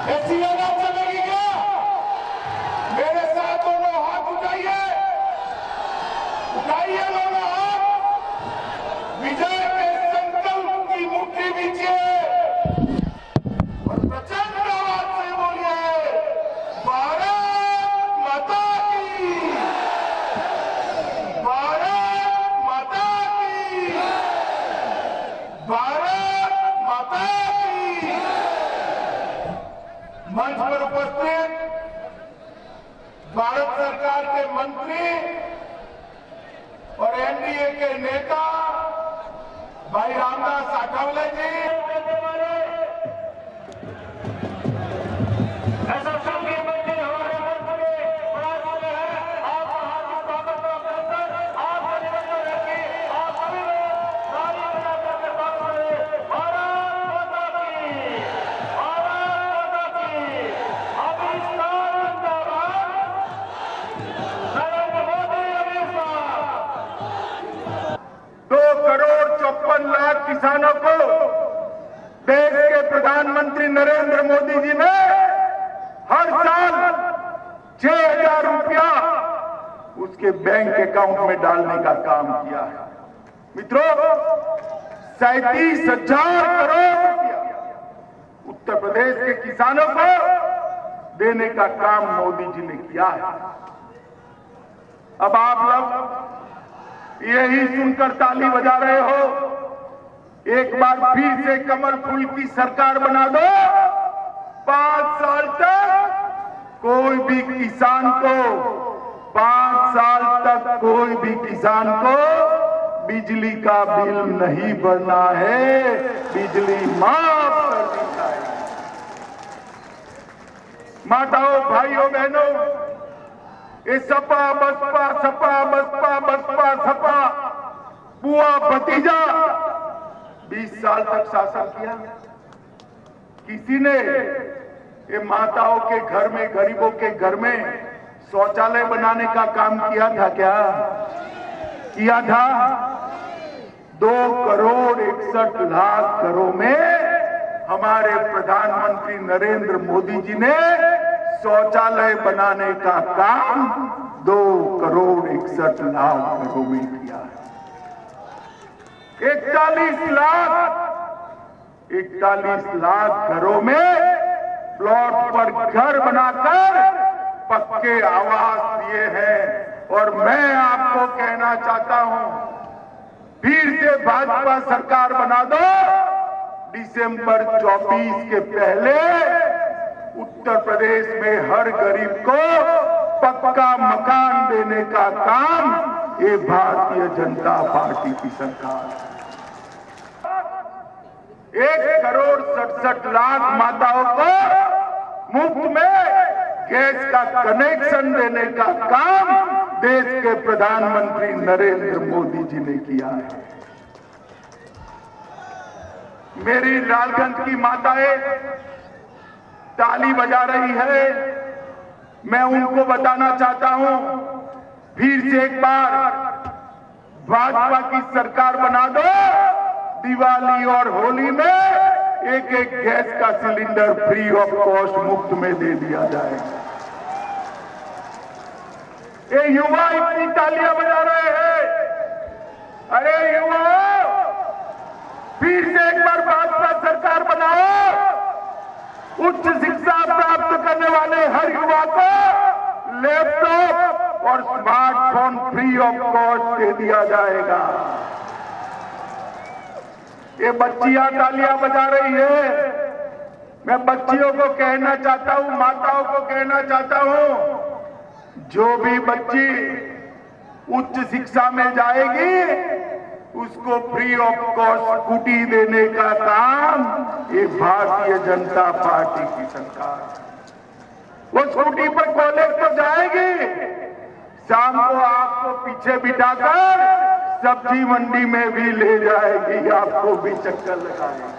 ऐसी आवाज चलेगी क्या? मेरे साथ दोनों हाथ उठाइए, उठाइए दोनों हाथ, विजय के संकल्प की मुट्ठी बीजिए और प्रचंड आवाज से बोलिए, भारत माता की, भारत माता की, भारत माता की। मंच पर उपस्थित भारत सरकार के मंत्री और एनडीए के नेता भाई रामदास आठवले जी, किसानों को देश के प्रधानमंत्री नरेंद्र मोदी जी ने हर साल 6,000 रुपया उसके बैंक अकाउंट में डालने का काम किया है। मित्रों, 37,000 करोड़ रुपया उत्तर प्रदेश के किसानों को देने का काम मोदी जी ने किया है। अब आप लोग यही सुनकर ताली बजा रहे हो, एक बार फिर से कमल फूल की सरकार बना दो। 5 साल तक कोई भी किसान को, 5 साल तक कोई भी किसान को बिजली का बिल नहीं भरना है, बिजली माफ कर दी जाएगी। माताओं, भाइयों, बहनों, ये सपा बसपा, सपा बसपा, बसपा सपा, बुआ भतीजा 20 साल तक शासन किया। किसी ने ये माताओं के घर में, गरीबों के घर में शौचालय बनाने का काम किया था क्या? किया था। 2,61,00,000 घरों में हमारे प्रधानमंत्री नरेंद्र मोदी जी ने शौचालय बनाने का काम 2,61,00,000 घरों में किया है। 41 लाख घरों में प्लॉट पर घर बनाकर पक्के आवास दिए हैं। और मैं आपको कहना चाहता हूं, फिर से भाजपा सरकार बना दो। दिसंबर 24 के पहले उत्तर प्रदेश में हर गरीब को पक्का मकान देने का काम ये भारतीय जनता पार्टी की सरकार है। 1,67,00,000 माताओं को मुफ्त में गैस का कनेक्शन देने का काम देश के प्रधानमंत्री नरेंद्र मोदी जी ने किया है। मेरी लालगंज की माताएं ताली बजा रही है, मैं उनको बताना चाहता हूं, फिर से एक बार भाजपा की सरकार बना दो। दिवाली और होली में एक गैस का सिलेंडर फ्री ऑफ कॉस्ट मुफ्त में दे दिया जाएगा। ये युवा इतनी तालियां बजा रहे हैं। अरे युवाओं, फिर से एक बार भाजपा सरकार बनाओ। उच्च शिक्षा प्राप्त करने वाले हर युवा को लैपटॉप और स्मार्टफोन फ्री ऑफ कॉस्ट दे दिया जाएगा। ये बच्चियां तालियां बजा रही है। मैं बच्चियों को कहना चाहता हूं, माताओं को कहना चाहता हूं, जो भी बच्ची उच्च शिक्षा में जाएगी उसको फ्री ऑफ कॉस्ट स्कूटी देने का काम ये भारतीय जनता पार्टी की सरकार है। वो स्कूटी पर कॉलेज तो जाएगी, शाम को आपको पीछे बिठाकर सब्जी मंडी में भी ले जाएगी, आपको भी चक्कर लगाएगी।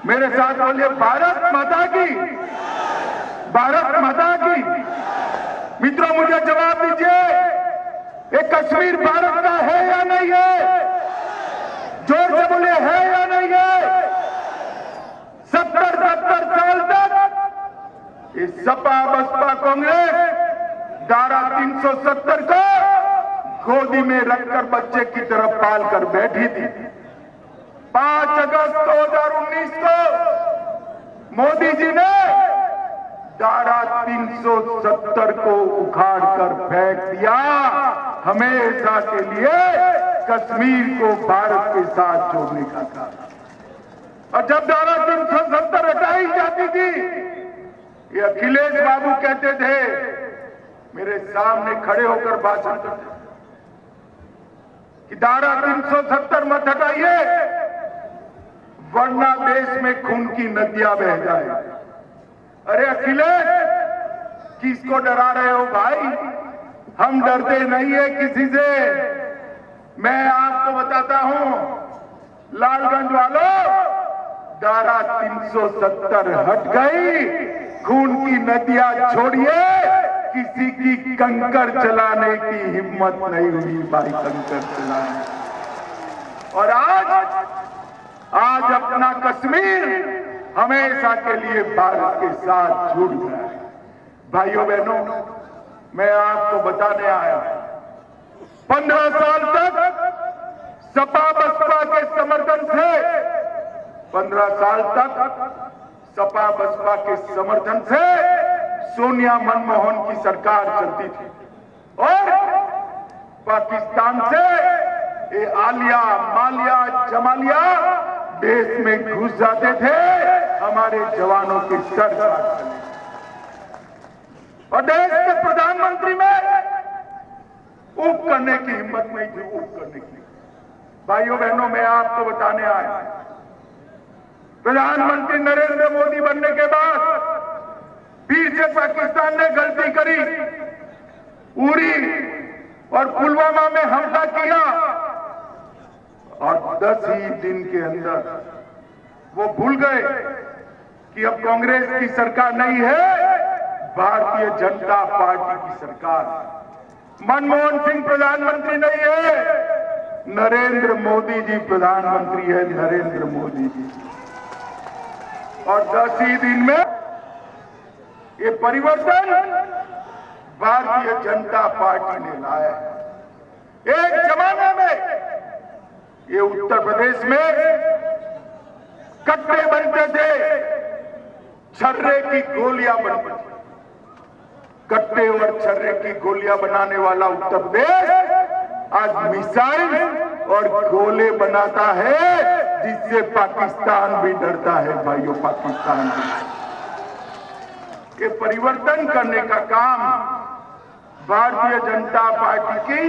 मेरे साथ बोलिए, भारत माता की, भारत माता की। मित्रों, मुझे जवाब दीजिए, ये कश्मीर भारत का है या नहीं है? जोर से बोले, है या नहीं है? 70 साल तक इस सपा बसपा कांग्रेस धारा 370 को गोदी में रखकर बच्चे की तरफ पाल कर बैठी थी। 5 अगस्त 2019 को मोदी जी ने धारा 370 को उखाड़ कर फेंक दिया, हमेशा के लिए कश्मीर को भारत के साथ जोड़ने का काम। और जब धारा 370 हटाई जाती थी, ये अखिलेश बाबू कहते थे, मेरे सामने खड़े होकर भाषण करते कि धारा 370 मत हटाइए वरना देश में खून की नदियां बह जाए। अरे अखिलेश, किसको डरा रहे हो भाई? हम डरते नहीं है किसी से। मैं आपको बताता हूं, लालगंज वालों, धारा 370 हट गई, खून की नदियां छोड़िए, किसी की कंकर चलाने की हिम्मत नहीं हुई भाई, कंकर चलाने। और आज अपना कश्मीर हमेशा के लिए भारत के साथ जुड़ गया है। भाइयों बहनों, मैं आपको बताने आया, 15 साल तक सपा बसपा के समर्थन से, 15 साल तक सपा बसपा के समर्थन से सोनिया मनमोहन की सरकार चलती थी और पाकिस्तान से ये आलिया मालिया जमालिया देश में घुस जाते थे, हमारे जवानों के सर काट डाले। और देश के प्रधानमंत्री में ऊप करने की हिम्मत नहीं थी, ऊप करने की। भाइयों बहनों, मैं आपको बताने आया, प्रधानमंत्री नरेंद्र मोदी बनने के बाद फिर से पाकिस्तान ने गलती करी, उरी और पुलवामा में हमला किया और 10 ही दिन के अंदर वो भूल गए कि अब कांग्रेस की सरकार नहीं है, भारतीय जनता पार्टी की सरकार। मनमोहन सिंह प्रधानमंत्री नहीं है, नरेंद्र मोदी जी प्रधानमंत्री है, नरेंद्र मोदी जी। और 10 ही दिन में ये परिवर्तन भारतीय जनता पार्टी ने लाया। एक जमाने में ये उत्तर प्रदेश में कट्टे बनते थे, छर्रे की गोलियां बनती थी। कट्टे और छर्रे की गोलियां बनाने वाला उत्तर प्रदेश आज मिसाइल और गोले बनाता है, जिससे पाकिस्तान भी डरता है। भाइयों, पाकिस्तान भी। ये परिवर्तन करने का काम भारतीय जनता पार्टी की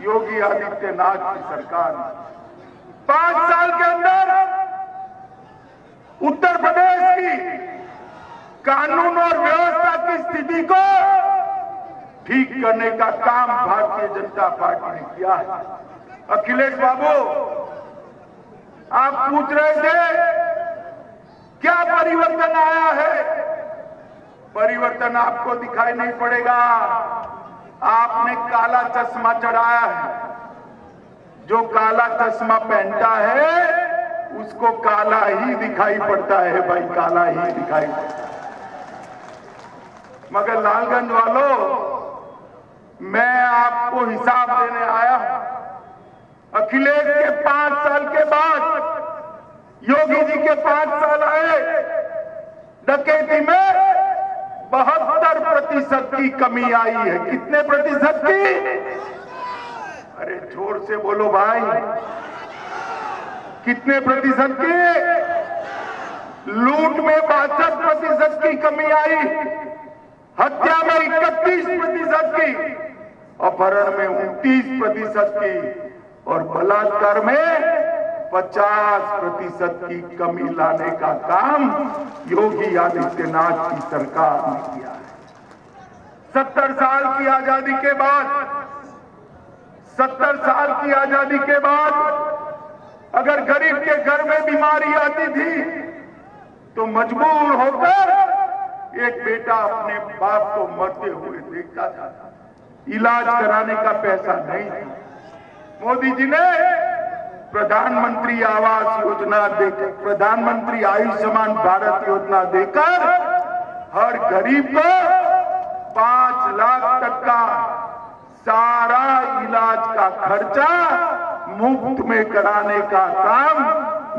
योगी आदित्यनाथ की सरकार ने 5 साल के अंदर उत्तर प्रदेश की कानून और व्यवस्था की स्थिति को ठीक करने का काम भारतीय जनता पार्टी ने किया है। अखिलेश बाबू, आप पूछ रहे थे क्या परिवर्तन आया है? परिवर्तन आपको दिखाई नहीं पड़ेगा, आपने काला चश्मा चढ़ाया है। जो काला चश्मा पहनता है उसको काला ही दिखाई पड़ता है भाई, काला ही दिखाई पड़ता है। मगर लालगंज वालों, मैं आपको हिसाब देने आया हूं। अखिलेश के 5 साल के बाद योगी जी के 5 साल आए, डकैती में 72% की कमी आई है। कितने प्रतिशत की? अरे जोर से बोलो भाई, कितने प्रतिशत की? लूट में 62% की कमी आई, हत्या में 31% की, अपहरण में 29% की और बलात्कार में 50% की कमी लाने का काम योगी आदित्यनाथ की सरकार ने किया है। 70 साल की आजादी के बाद, 70 साल की आजादी के बाद अगर गरीब के घर में बीमारी आती थी तो मजबूर होकर एक बेटा अपने बाप को मरते हुए देखता था। इलाज कराने का पैसा नहीं था। मोदी जी ने प्रधानमंत्री आवास योजना देकर, प्रधानमंत्री आयुष्मान भारत योजना देकर हर गरीब को 5 लाख तक का सारा इलाज का खर्चा मुफ्त में कराने का काम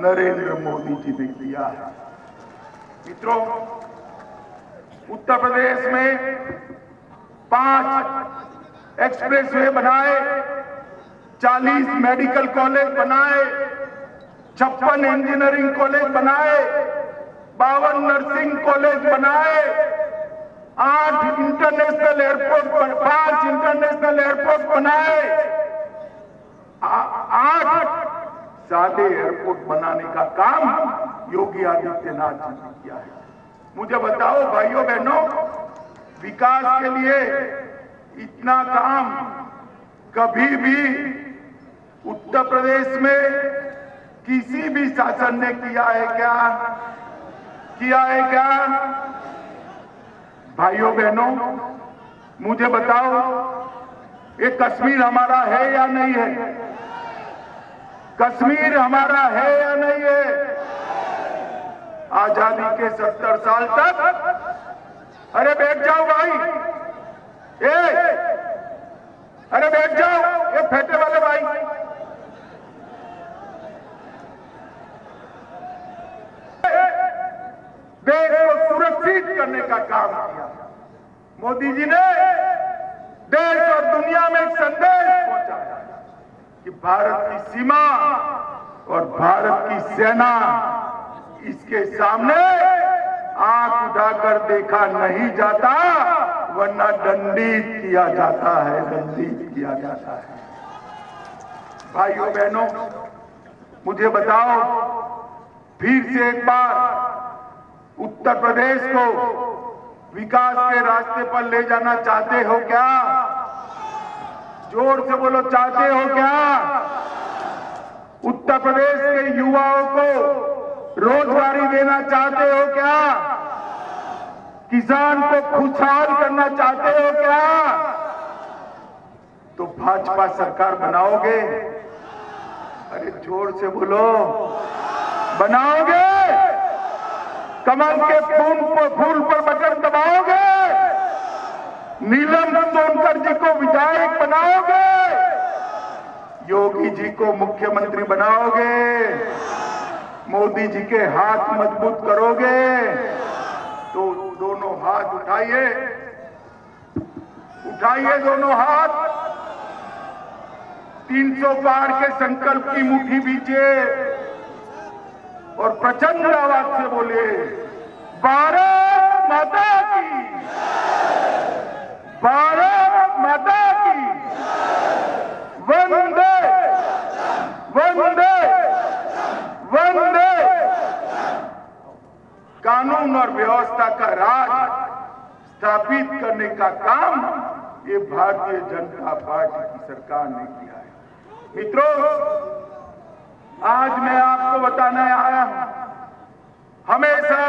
नरेंद्र मोदी जी ने किया है। मित्रों, उत्तर प्रदेश में 5 एक्सप्रेसवे बनाए, 40 मेडिकल कॉलेज बनाए, 56 इंजीनियरिंग कॉलेज बनाए, 52 नर्सिंग कॉलेज बनाए, 8 इंटरनेशनल एयरपोर्ट, 5 इंटरनेशनल एयरपोर्ट बनाए, 8 सादे एयरपोर्ट बनाने का काम योगी आदित्यनाथ जी ने किया है। मुझे बताओ भाइयों बहनों, विकास के लिए इतना काम कभी भी उत्तर प्रदेश में किसी भी शासन ने किया है क्या? किया है क्या? भाइयों बहनों, मुझे बताओ, ये कश्मीर हमारा है या नहीं है? कश्मीर हमारा है या नहीं है? आजादी के 70 साल तक, अरे बैठ जाओ भाई, अरे बैठ जाओ, ये फेंटे वाले भाई, देश को सुरक्षित करने का काम किया। मोदी जी ने देश और दुनिया में एक संदेश पहुंचाया कि भारत की सीमा और भारत की सेना, इसके सामने आंख उठाकर देखा नहीं जाता, वरना दंडित किया जाता है, दंडित किया जाता है। भाइयों बहनों, मुझे बताओ, फिर से एक बार उत्तर प्रदेश को विकास के रास्ते पर ले जाना चाहते हो क्या? जोर से बोलो, चाहते हो क्या? उत्तर प्रदेश के युवाओं को रोजगारी देना चाहते हो क्या? किसान को खुशहाल करना चाहते हो क्या? तो भाजपा सरकार बनाओगे? अरे जोर से बोलो, बनाओगे? कमल के फूल पर बटन दबाओगे? नीलम सोनकर जी को विधायक बनाओगे? योगी जी को मुख्यमंत्री बनाओगे? मोदी जी के हाथ मजबूत करोगे? तो दोनों हाथ उठाइए, उठाइए दोनों हाथ, 300 पार के संकल्प की मुट्ठी बीचे और प्रचंड आवाज से बोलिए, भारत माता की, भारत माता की, वंदे वंदे वंदे। कानून और व्यवस्था का राज स्थापित करने का काम ये भारतीय जनता पार्टी की सरकार ने किया है। मित्रों, आज मैं आपको बताने आया हूं, हमेशा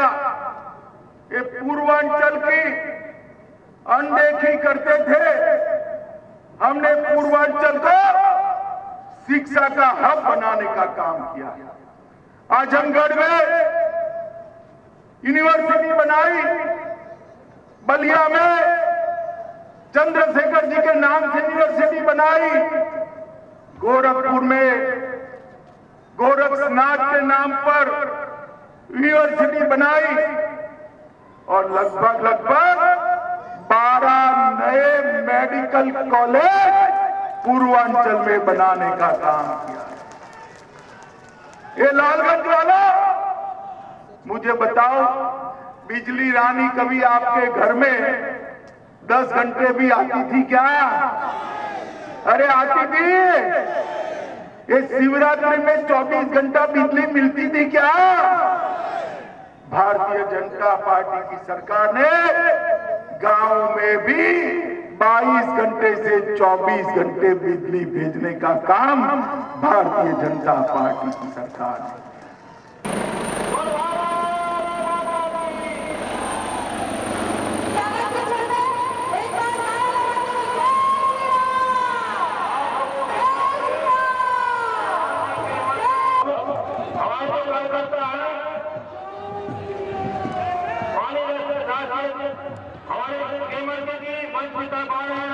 ये पूर्वांचल की अनदेखी करते थे। हमने पूर्वांचल को शिक्षा का हब बनाने का काम किया। आजमगढ़ में यूनिवर्सिटी बनाई, बलिया में चंद्रशेखर जी के नाम से यूनिवर्सिटी बनाई, गोरखपुर में गोरक्षनाथ के नाम पर यूनिवर्सिटी बनाई और लगभग 12 नए मेडिकल कॉलेज पूर्वांचल में बनाने का काम किया। ये लालगंज वाला, मुझे बताओ, बिजली रानी कभी आपके घर में 10 घंटे भी आती थी क्या? अरे आती थी। ये शिवरात्रि में 24 घंटा बिजली मिलती थी क्या? भारतीय जनता पार्टी की सरकार ने गांव में भी 22 घंटे से 24 घंटे बिजली भेजने का काम भारतीय जनता पार्टी की सरकार ने। पिता बाळे